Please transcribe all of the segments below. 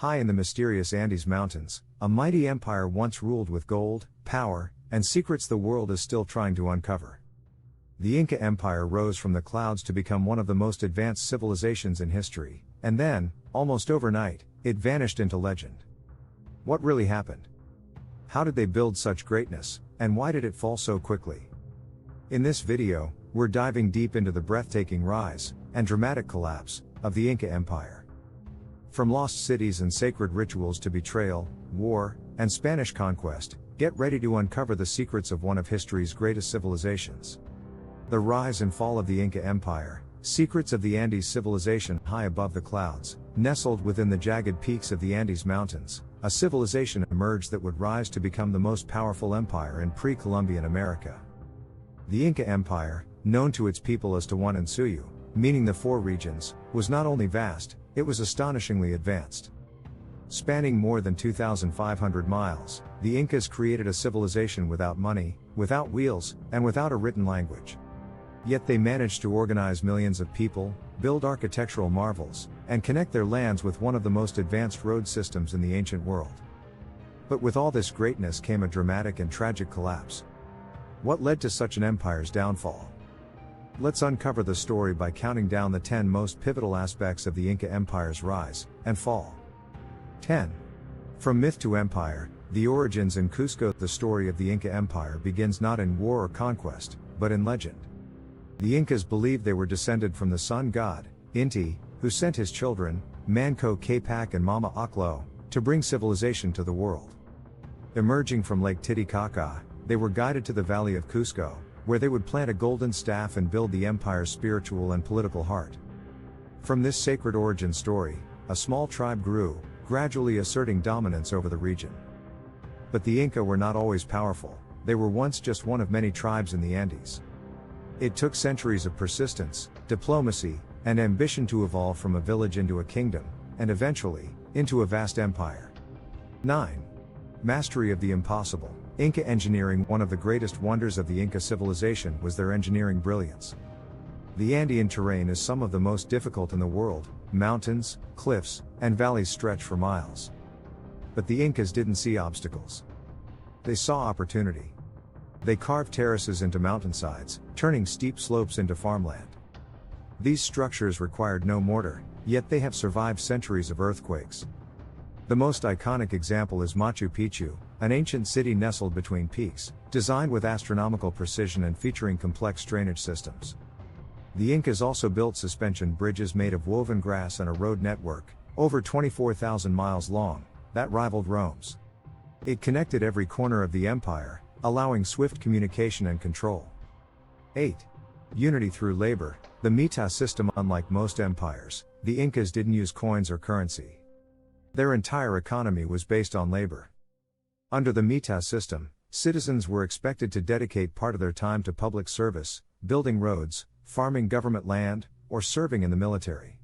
High in the mysterious Andes Mountains, a mighty empire once ruled with gold, power, and secrets the world is still trying to uncover. The Inca Empire rose from the clouds to become one of the most advanced civilizations in history, and then, almost overnight, it vanished into legend. What really happened? How did they build such greatness, and why did it fall so quickly? In this video, we're diving deep into the breathtaking rise, and dramatic collapse, of the Inca Empire. From lost cities and sacred rituals to betrayal, war, and Spanish conquest, get ready to uncover the secrets of one of history's greatest civilizations. The rise and fall of the Inca Empire, secrets of the Andes civilization high above the clouds, nestled within the jagged peaks of the Andes Mountains, a civilization emerged that would rise to become the most powerful empire in pre-Columbian America. The Inca Empire, known to its people as Tawantinsuyu, meaning the four regions, was not only vast, it was astonishingly advanced. Spanning more than 2,500 miles, the Incas created a civilization without money, without wheels, and without a written language. Yet they managed to organize millions of people, build architectural marvels, and connect their lands with one of the most advanced road systems in the ancient world. But with all this greatness came a dramatic and tragic collapse. What led to such an empire's downfall? Let's uncover the story by counting down the 10 most pivotal aspects of the Inca Empire's rise and fall. 10. From myth to empire, the origins in Cusco. The story of the Inca Empire begins not in war or conquest, but in legend. The Incas believed they were descended from the sun god, Inti, who sent his children, Manco Capac and Mama Oclo, to bring civilization to the world. Emerging from Lake Titicaca, they were guided to the valley of Cusco, where they would plant a golden staff and build the empire's spiritual and political heart. From this sacred origin story, a small tribe grew, gradually asserting dominance over the region. But the Inca were not always powerful, they were once just one of many tribes in the Andes. It took centuries of persistence, diplomacy, and ambition to evolve from a village into a kingdom, and eventually, into a vast empire. 9. Mastery of the impossible. Inca engineering. One of the greatest wonders of the Inca civilization was their engineering brilliance. The Andean terrain is some of the most difficult in the world, mountains, cliffs, and valleys stretch for miles. But the Incas didn't see obstacles. They saw opportunity. They carved terraces into mountainsides, turning steep slopes into farmland. These structures required no mortar, yet they have survived centuries of earthquakes. The most iconic example is Machu Picchu, an ancient city nestled between peaks, designed with astronomical precision and featuring complex drainage systems. The Incas also built suspension bridges made of woven grass and a road network, over 24,000 miles long, that rivaled Rome's. It connected every corner of the empire, allowing swift communication and control. 8. Unity through labor. The Mita system. Unlike most empires, the Incas didn't use coins or currency. Their entire economy was based on labor. Under the Mita system, citizens were expected to dedicate part of their time to public service, building roads, farming government land, or serving in the military.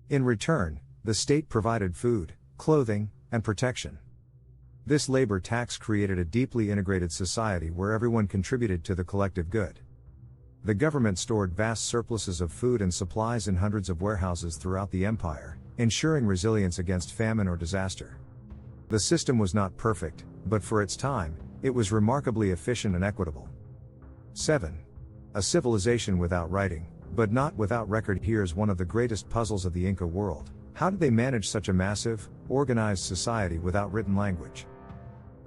In return, the state provided food, clothing, and protection. This labor tax created a deeply integrated society where everyone contributed to the collective good. The government stored vast surpluses of food and supplies in hundreds of warehouses throughout the empire, ensuring resilience against famine or disaster. The system was not perfect, but for its time, it was remarkably efficient and equitable. 7. A civilization without writing, but not without record. Here's one of the greatest puzzles of the Inca world. How did they manage such a massive, organized society without written language?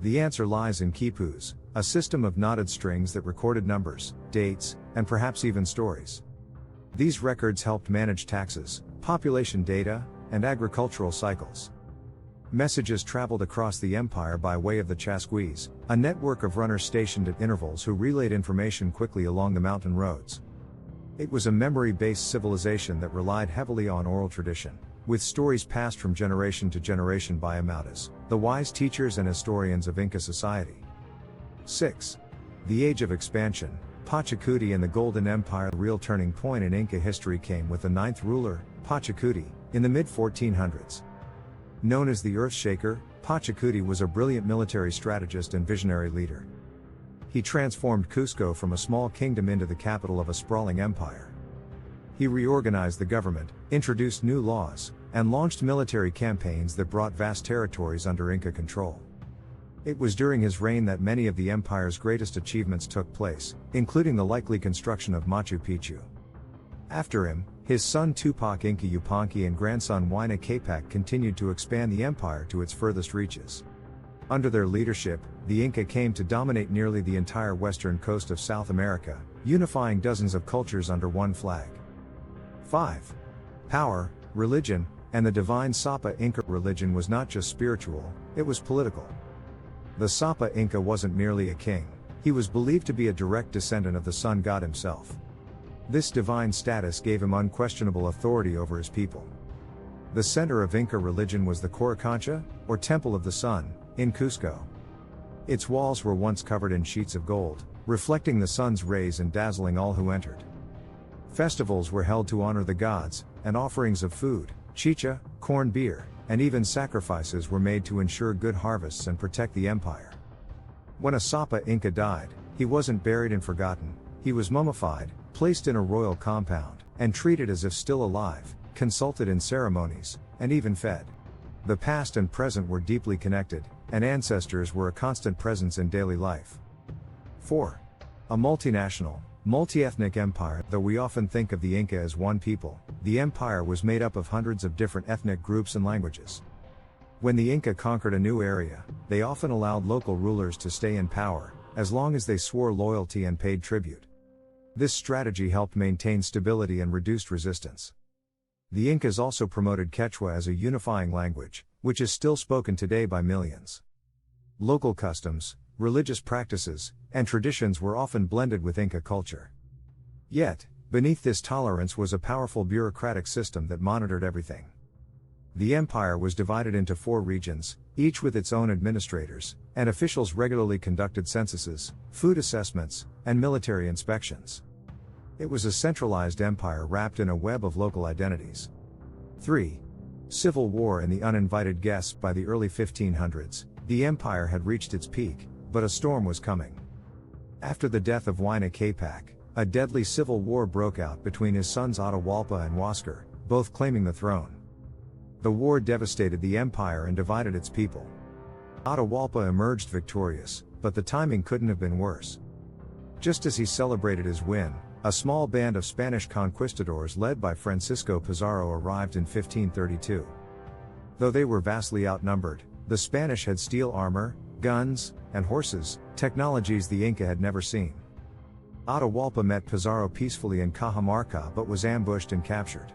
The answer lies in quipus, a system of knotted strings that recorded numbers, dates, and perhaps even stories. These records helped manage taxes, population data, and agricultural cycles. Messages traveled across the empire by way of the chasquis, a network of runners stationed at intervals who relayed information quickly along the mountain roads. It was a memory-based civilization that relied heavily on oral tradition, with stories passed from generation to generation by Amautas, the wise teachers and historians of Inca society. 6. The Age of Expansion. Pachacuti and the Golden Empire. The real turning point in Inca history came with the ninth ruler, Pachacuti, in the mid-1400s. Known as the Earthshaker, Pachacuti was a brilliant military strategist and visionary leader. He transformed Cusco from a small kingdom into the capital of a sprawling empire. He reorganized the government, introduced new laws, and launched military campaigns that brought vast territories under Inca control. It was during his reign that many of the empire's greatest achievements took place, including the likely construction of Machu Picchu. After him, his son Tupac Inca Yupanqui and grandson Huayna Capac continued to expand the empire to its furthest reaches. Under their leadership, the Inca came to dominate nearly the entire western coast of South America, unifying dozens of cultures under one flag. 5. Power, religion, and the divine Sapa Inca religion was not just spiritual, it was political. The Sapa Inca wasn't merely a king, he was believed to be a direct descendant of the sun god himself. This divine status gave him unquestionable authority over his people. The center of Inca religion was the Coricancha, or Temple of the Sun, in Cusco. Its walls were once covered in sheets of gold, reflecting the sun's rays and dazzling all who entered. Festivals were held to honor the gods, and offerings of food, chicha, corn beer, and even sacrifices were made to ensure good harvests and protect the empire. When a Sapa Inca died, he wasn't buried and forgotten, he was mummified, placed in a royal compound, and treated as if still alive, consulted in ceremonies, and even fed. The past and present were deeply connected, and ancestors were a constant presence in daily life. 4. A multinational, multi-ethnic empire. Though we often think of the Inca as one people, the empire was made up of hundreds of different ethnic groups and languages. When the Inca conquered a new area, they often allowed local rulers to stay in power, as long as they swore loyalty and paid tribute. This strategy helped maintain stability and reduced resistance. The Incas also promoted Quechua as a unifying language, which is still spoken today by millions. Local customs, religious practices, and traditions were often blended with Inca culture. Yet, beneath this tolerance was a powerful bureaucratic system that monitored everything. The empire was divided into 4 regions, each with its own administrators, and officials regularly conducted censuses, food assessments, and military inspections. It was a centralized empire wrapped in a web of local identities. 3. Civil war and the uninvited guests. By the early 1500s, the empire had reached its peak, but a storm was coming. After the death of Huayna Capac, a deadly civil war broke out between his sons Atahualpa and Huáscar, both claiming the throne. The war devastated the empire and divided its people. Atahualpa emerged victorious, but the timing couldn't have been worse. Just as he celebrated his win, a small band of Spanish conquistadors led by Francisco Pizarro arrived in 1532. Though they were vastly outnumbered, the Spanish had steel armor, guns, and horses, technologies the Inca had never seen. Atahualpa met Pizarro peacefully in Cajamarca but was ambushed and captured.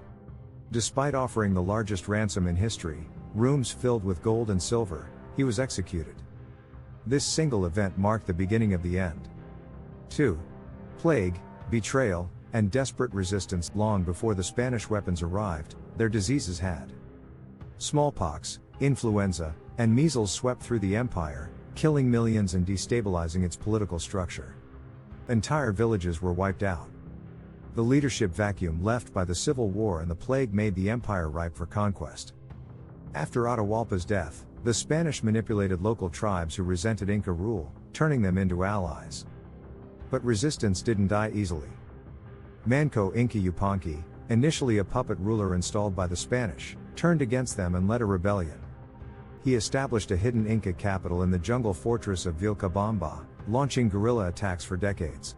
Despite offering the largest ransom in history, rooms filled with gold and silver, he was executed. This single event marked the beginning of the end. 2. Plague, betrayal, and desperate resistance. Long before the Spanish weapons arrived, their diseases had. Smallpox, influenza, and measles swept through the empire, killing millions and destabilizing its political structure. Entire villages were wiped out. The leadership vacuum left by the civil war and the plague made the empire ripe for conquest. After Atahualpa's death, the Spanish manipulated local tribes who resented Inca rule, turning them into allies. But resistance didn't die easily. Manco Inca Yupanqui, initially a puppet ruler installed by the Spanish, turned against them and led a rebellion. He established a hidden Inca capital in the jungle fortress of Vilcabamba, launching guerrilla attacks for decades.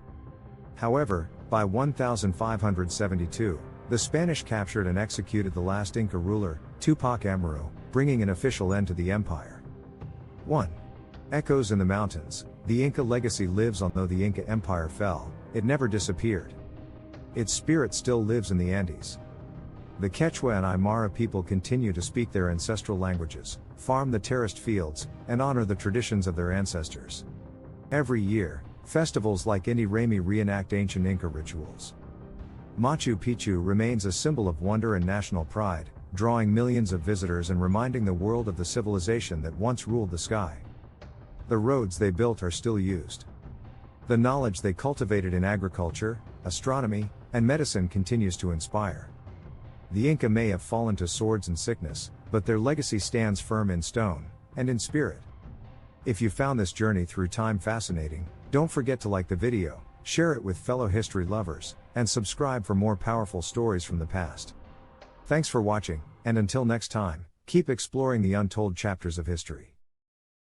However, by 1572, the Spanish captured and executed the last Inca ruler, Tupac Amaru, bringing an official end to the empire. 1. Echoes in the mountains. The Inca legacy lives on. Though the Inca Empire fell, it never disappeared. Its spirit still lives in the Andes. The Quechua and Aymara people continue to speak their ancestral languages, farm the terraced fields, and honor the traditions of their ancestors. Every year, festivals like Inti Raymi reenact ancient Inca rituals. Machu Picchu remains a symbol of wonder and national pride, drawing millions of visitors and reminding the world of the civilization that once ruled the sky. The roads they built are still used. The knowledge they cultivated in agriculture, astronomy, and medicine continues to inspire. The Inca may have fallen to swords and sickness, but their legacy stands firm in stone, and in spirit. If you found this journey through time fascinating, don't forget to like the video, share it with fellow history lovers, and subscribe for more powerful stories from the past. Thanks for watching, And until next time, keep exploring the untold chapters of history.